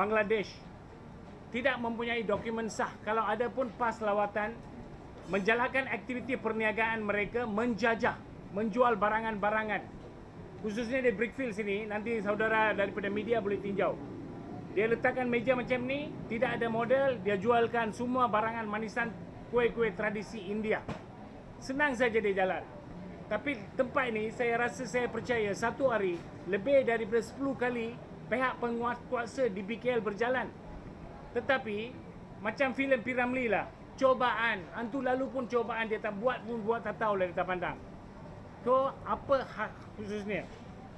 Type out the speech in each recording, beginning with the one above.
Bangladesh tidak mempunyai dokumen sah. Kalau ada pun pas lawatan, menjalankan aktiviti perniagaan mereka, menjajah, menjual barangan-barangan. Khususnya di Brickfield sini, nanti saudara daripada media boleh tinjau. Dia letakkan meja macam ni, tidak ada model, dia jualkan semua barangan manisan, kuih-kuih tradisi India. Senang saja dia jalan. Tapi tempat ini saya rasa, saya percaya satu hari lebih daripada 10 kali pihak penguasa di BKL berjalan. Tetapi macam filem P. Ramlee lah, cobaan, hantu lalu pun cobaan, dia tak buat pun buat tak tahu lah, dia tak pandang. So apa hak khususnya?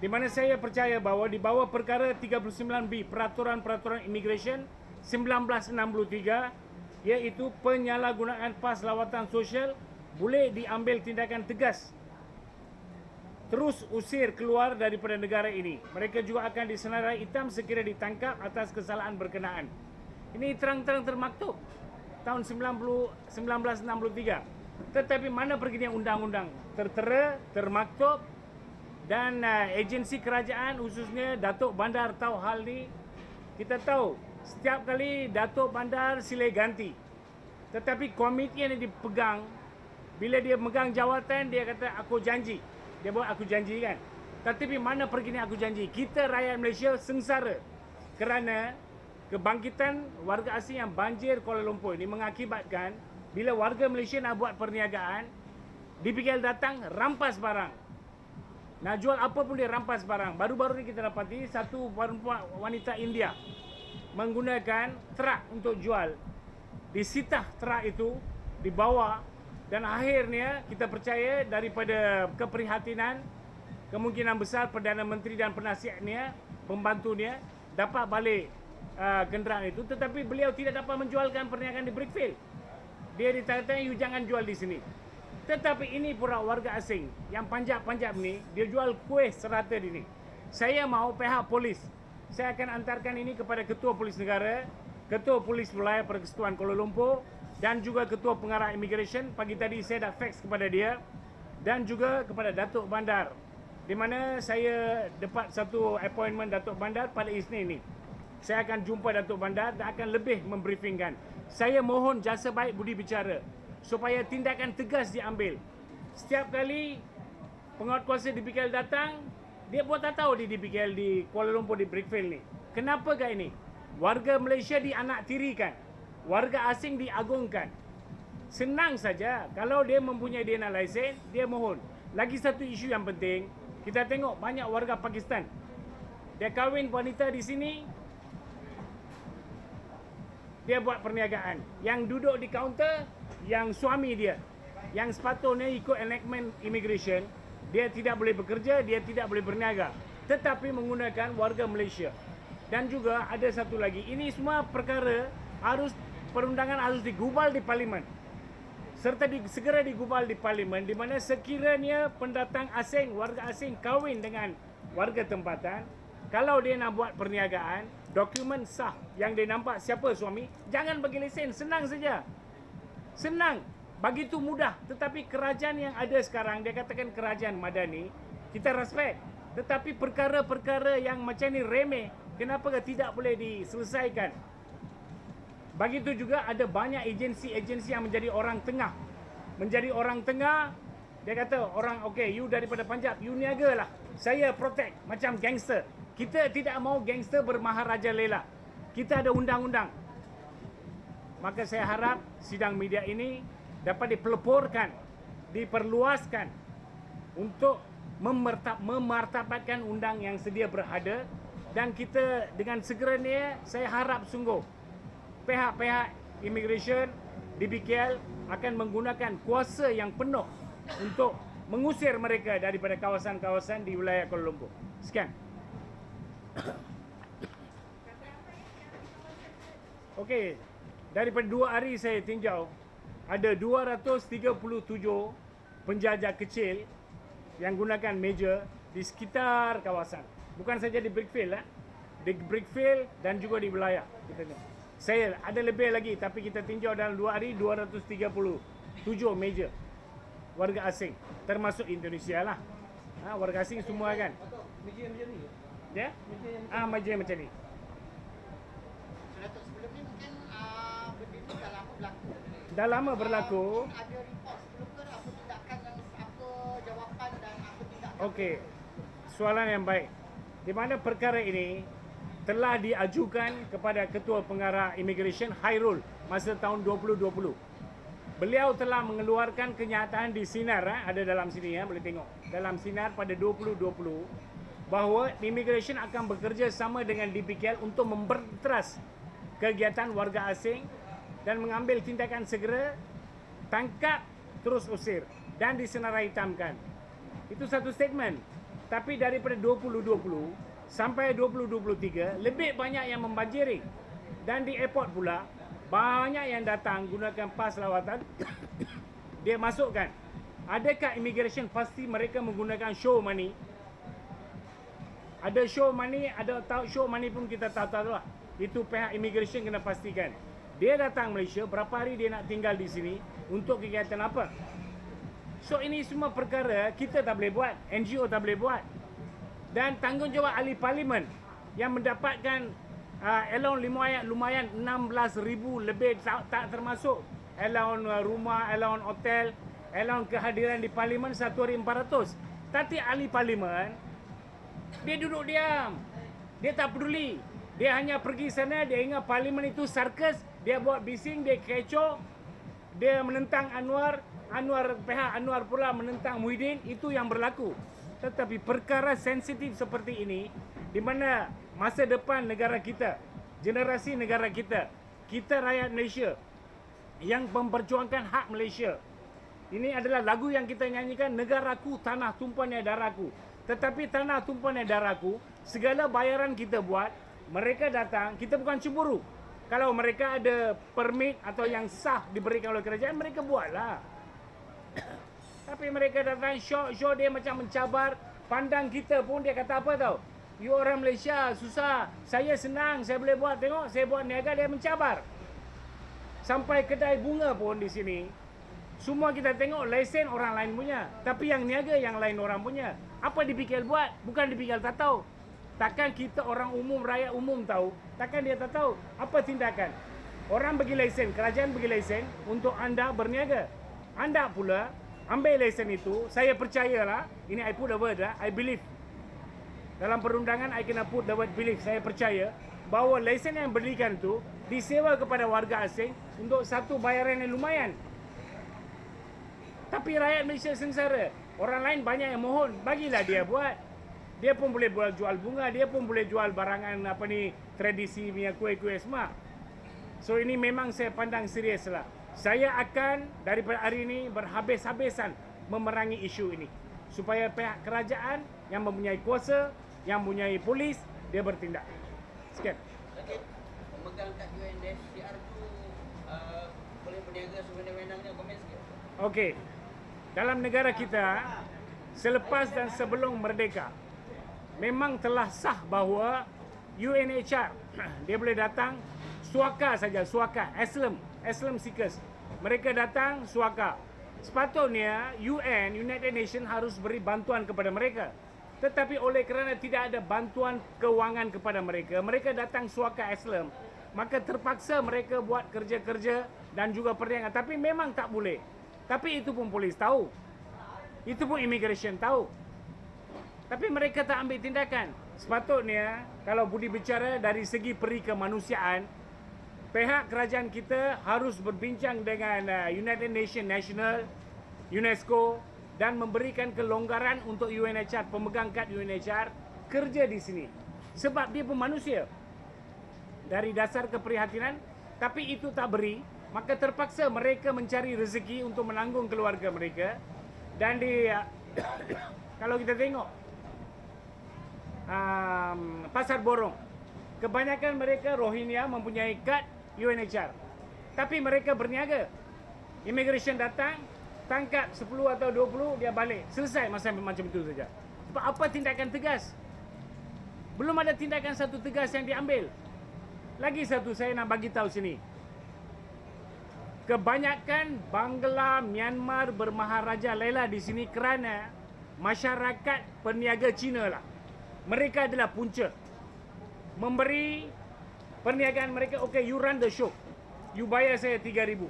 Di mana saya percaya bahawa di bawah perkara 39B Peraturan-Peraturan Immigration 1963, iaitu penyalahgunaan pas lawatan sosial, boleh diambil tindakan tegas, terus usir keluar daripada negara ini. Mereka juga akan disenarai hitam sekiranya ditangkap atas kesalahan berkenaan. Ini terang-terang termaktub tahun 1963. Tetapi mana perginya undang-undang? Tertera, termaktub, dan agensi kerajaan khususnya Datuk Bandar tahu hal ni. Kita tahu setiap kali Datuk Bandar silai ganti. Tetapi komiti yang dipegang, bila dia megang jawatan, dia kata aku janji. Dia buat aku janji kan. Tetapi mana perginya aku janji? Kita rakyat Malaysia sengsara kerana kebangkitan warga asing yang banjir Kuala Lumpur ini mengakibatkan bila warga Malaysia nak buat perniagaan, DPKL datang rampas barang. Nak jual apa pun dia rampas barang. Baru-baru ni kita dapati satu perempuan wanita India menggunakan truk untuk jual. Disitah truk itu, dibawa, dan akhirnya kita percaya daripada keprihatinan, kemungkinan besar Perdana Menteri dan penasihatnya, pembantunya dapat balik kenderaan itu, tetapi beliau tidak dapat menjualkan perniagaan di Brickfield. Dia dikatakan, you jangan jual di sini. Tetapi ini pula warga asing yang panjap-panjap ni, dia jual kuih serata di ni. Saya mahu pihak polis, saya akan antarkan ini kepada Ketua Polis Negara, Ketua Polis Wilayah Persekutuan Kuala Lumpur, dan juga Ketua Pengarah Immigration. Pagi tadi saya dah fax kepada dia, dan juga kepada Datuk Bandar, di mana saya dapat satu appointment Datuk Bandar pada Isnin ni. Saya akan jumpa Datuk Bandar dan akan lebih membriefingkan. Saya mohon jasa baik budi bicara supaya tindakan tegas diambil. Setiap kali penguatkuasa DPKL datang, dia pun tak tahu di DPKL di Kuala Lumpur di Brickfield ni. Kenapakah ini? Warga Malaysia dianaktirikan, warga asing diagungkan. Senang saja kalau dia mempunyai DNA lesen, dia mohon. Lagi satu isu yang penting, kita tengok banyak warga Pakistan. Dia kahwin wanita di sini, dia buat perniagaan. Yang duduk di kaunter, yang suami dia, yang sepatutnya ikut enactment immigration, dia tidak boleh bekerja, dia tidak boleh berniaga, tetapi menggunakan warga Malaysia. Dan juga ada satu lagi, ini semua perkara perundangan harus digubal di Parlimen, serta segera digubal di Parlimen, di mana sekiranya pendatang asing, warga asing kahwin dengan warga tempatan, kalau dia nak buat perniagaan, dokumen sah yang dia nampak siapa suami, jangan bagi lesen, senang saja. Senang, begitu mudah. Tetapi kerajaan yang ada sekarang, dia katakan kerajaan madani, kita respect. Tetapi perkara-perkara yang macam ni remeh, kenapa tidak boleh diselesaikan? Begitu juga ada banyak agensi-agensi yang menjadi orang tengah. Menjadi orang tengah, dia kata orang, okay, you daripada Punjab, you niaga lah, saya protect, macam gangster. Kita tidak mahu gangster bermaharaja lela. Kita ada undang-undang. Maka saya harap sidang media ini dapat dipeleporkan, diperluaskan untuk memartabatkan undang yang sedia berada. Dan kita dengan segeranya, saya harap sungguh pihak-pihak immigration DPKL akan menggunakan kuasa yang penuh untuk mengusir mereka daripada kawasan-kawasan di wilayah Kuala Lumpur. Sekian. Okey, daripada 2 hari saya tinjau, ada 237 penjajah kecil yang gunakan meja di sekitar kawasan. Bukan saja di Brickfield, di Brickfield dan juga di wilayah. Saya ada lebih lagi, tapi kita tinjau dalam 2 hari 237 meja warga asing, termasuk Indonesia lah. Warga asing semua kan. Meja macam ni? Ya? Meja macam ni. dah lama berlaku. Ada report sebelum ke apa tindakan yang apa jawapan dan apa tindakan. Okey. Soalan yang baik. Di mana perkara ini telah diajukan kepada Ketua Pengarah Immigration Hairul masa tahun 2020. Beliau telah mengeluarkan kenyataan di Sinar, ada dalam sini ya, boleh tengok. Dalam Sinar pada 2020 bahawa immigration akan bekerja sama dengan DPKL untuk memberteras kegiatan warga asing dan mengambil tindakan segera, tangkap, terus usir dan disenarai hitamkan. Itu satu statement. Tapi daripada 2020 sampai 2023 lebih banyak yang membanjiri. Dan di airport pula banyak yang datang gunakan pas lawatan. Dia masukkan. Adakah immigration pasti mereka menggunakan show money? Ada show money, ada tahu show money pun kita tahu lah. Itu pihak immigration kena pastikan. Dia datang Malaysia, berapa hari dia nak tinggal di sini, untuk kegiatan apa? So ini semua perkara kita tak boleh buat, NGO tak boleh buat. Dan tanggungjawab ahli parlimen yang mendapatkan allowance lumayan 16,000 lebih, tak termasuk allowance rumah, allowance hotel, allowance kehadiran di parlimen 1 hari 400. Tapi ahli parlimen dia duduk diam. Dia tak peduli. Dia hanya pergi sana, dia ingat parlimen itu sarkas, dia buat bising, dia kecoh, dia menentang pihak Anwar pula menentang Muhyiddin. Itu yang berlaku. Tetapi perkara sensitif seperti ini, di mana masa depan negara kita, generasi negara kita rakyat Malaysia yang memperjuangkan hak Malaysia. Ini adalah lagu yang kita nyanyikan, negaraku, tanah tumpahnya darahku. Tetapi tanah tumpahnya darahku, segala bayaran kita buat, mereka datang, kita bukan cemburu. Kalau mereka ada permit atau yang sah diberikan oleh kerajaan, mereka buatlah. Tapi mereka datang show dia macam mencabar. Pandang kita pun dia kata apa tau? You orang Malaysia susah, saya senang, saya boleh buat. Tengok, saya buat niaga, dia mencabar. Sampai kedai bunga pun di sini, semua kita tengok lesen orang lain punya. Tapi yang niaga yang lain orang punya. Apa DPKL buat? Bukan DPKL tak tahu. Takkan kita orang umum, rakyat umum tahu? Takkan dia tak tahu? Apa tindakan? Orang bagi lesen, kerajaan bagi lesen untuk anda berniaga. Anda pula ambil lesen itu, saya percayalah, ini I put the word, I believe. Dalam perundangan, I kena put the word believe. Saya percaya bahawa lesen yang berikan itu disewa kepada warga asing untuk satu bayaran yang lumayan. Tapi rakyat Malaysia sengsara. Orang lain banyak yang mohon, bagilah dia buat. Dia pun boleh jual bunga, dia pun boleh jual barangan apa ni, tradisi punya kuih-kuih semua. So ini memang saya pandang serius lah. Saya akan daripada hari ini berhabis-habisan memerangi isu ini. Supaya pihak kerajaan yang mempunyai kuasa, yang mempunyai polis, dia bertindak. Sekian. Okey, pemegang kad UNHCR tu boleh berniaga sewenang-wenangnya, komen sikit. Okey. Dalam negara kita, selepas dan sebelum merdeka, memang telah sah bahawa UNHCR dia boleh datang suaka saja, suaka, asylum seekers. Mereka datang suaka. Sepatutnya United Nations harus beri bantuan kepada mereka. Tetapi oleh kerana tidak ada bantuan kewangan kepada mereka, mereka datang suaka asylum. Maka terpaksa mereka buat kerja-kerja dan juga perniagaan. Tapi memang tak boleh. Tapi itu pun polis tahu. Itu pun immigration tahu. Tapi mereka tak ambil tindakan. Sepatutnya kalau budi bicara dari segi peri kemanusiaan, pihak kerajaan kita harus berbincang dengan United Nations National, UNESCO dan memberikan kelonggaran untuk UNHCR, pemegang kad UNHCR kerja di sini. Sebab dia pun manusia. Dari dasar keprihatinan, tapi itu tak beri, maka terpaksa mereka mencari rezeki untuk menanggung keluarga mereka. Dan di kalau kita tengok Pasar Borong, kebanyakan mereka Rohingya mempunyai kad UNHCR. Tapi mereka berniaga. Immigration datang, tangkap 10 atau 20, dia balik. Selesai masa macam itu saja. Apa tindakan tegas? Belum ada tindakan satu tegas yang diambil. Lagi satu saya nak bagi tahu sini. Kebanyakan Bangla, Myanmar bermaharaja lela di sini kerana masyarakat peniaga Cina lah. Mereka adalah punca. Memberi perniagaan mereka, okay, you run the show. You bayar saya 3,000.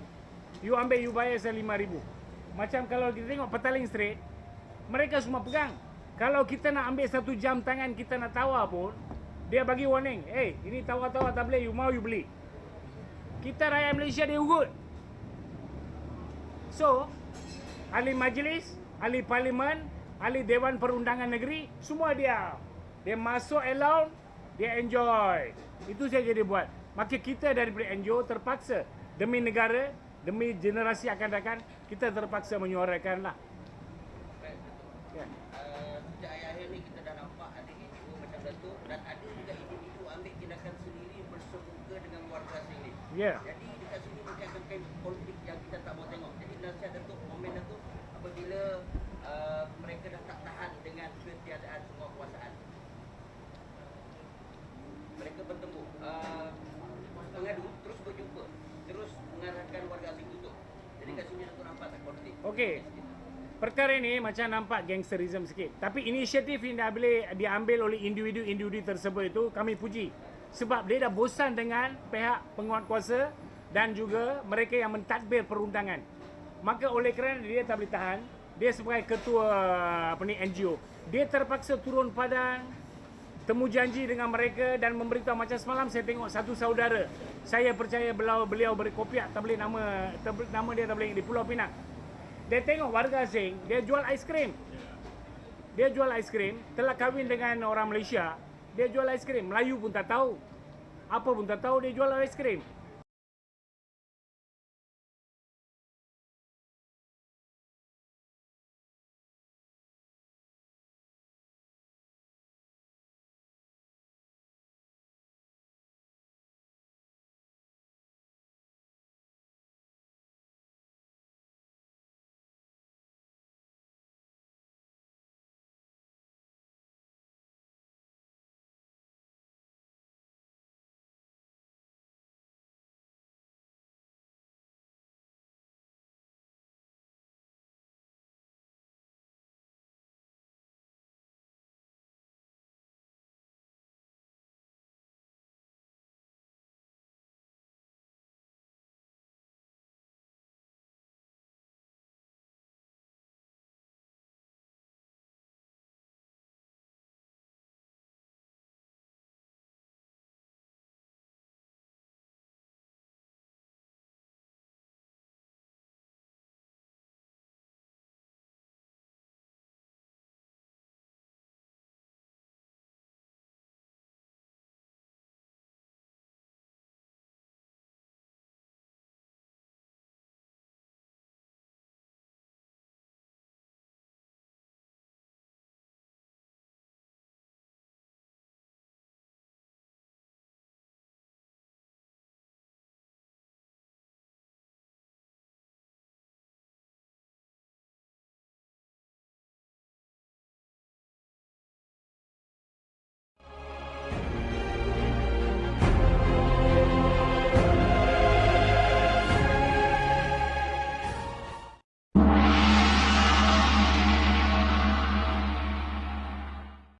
You ambil, you bayar saya 5,000. Macam kalau kita tengok Petaling Strait, mereka semua pegang. Kalau kita nak ambil 1 jam tangan kita nak tawar pun, dia bagi warning, ini tawar-tawar tak boleh, you mau you beli. Kita rakyat Malaysia dia ugut. So, ahli majlis, ahli parlimen, ahli Dewan Perundangan Negeri, semua dia. Dia masuk allowed, dia enjoy. Itu saja dia buat. Maka kita daripada NGO terpaksa demi negara, demi generasi akan datang, kita terpaksa menyuarakan lah. Baik, betul. Ya. Sejak akhir-akhir ni kita dah nampak ada NGO macam Datuk dan ada juga individu ambil tindakan sendiri bersemuka dengan warga sini. Ya. Jadi dekat sini bukan kampanye politik yang kita tak mau tengok. Jadi nasihat Datuk, komen Datuk apabila mereka dah tak tahan dengan ketiadaan semua kuasaan. Mereka bertemu, mengadu, terus berjumpa, terus mengarahkan warga asing tutup. Jadi kat sini Datuk nampak tak politik. Okey. Perkara ini macam nampak gangsterism sikit. Tapi inisiatif yang diambil oleh individu-individu tersebut itu kami puji. Sebab dia dah bosan dengan pihak penguat kuasa dan juga mereka yang mentadbir perundangan. Maka oleh kerana dia tak boleh tahan, dia sebagai ketua NGO, dia terpaksa turun padang, temu janji dengan mereka dan memberitahu. Macam semalam saya tengok satu saudara, saya percaya beliau berkopiak, tak boleh nama dia tak boleh, di Pulau Pinang. Dia tengok warga asing, dia jual aiskrim. Dia jual aiskrim, telah kahwin dengan orang Malaysia, dia jual aiskrim. Melayu pun tak tahu. Apa pun tak tahu, dia jual aiskrim.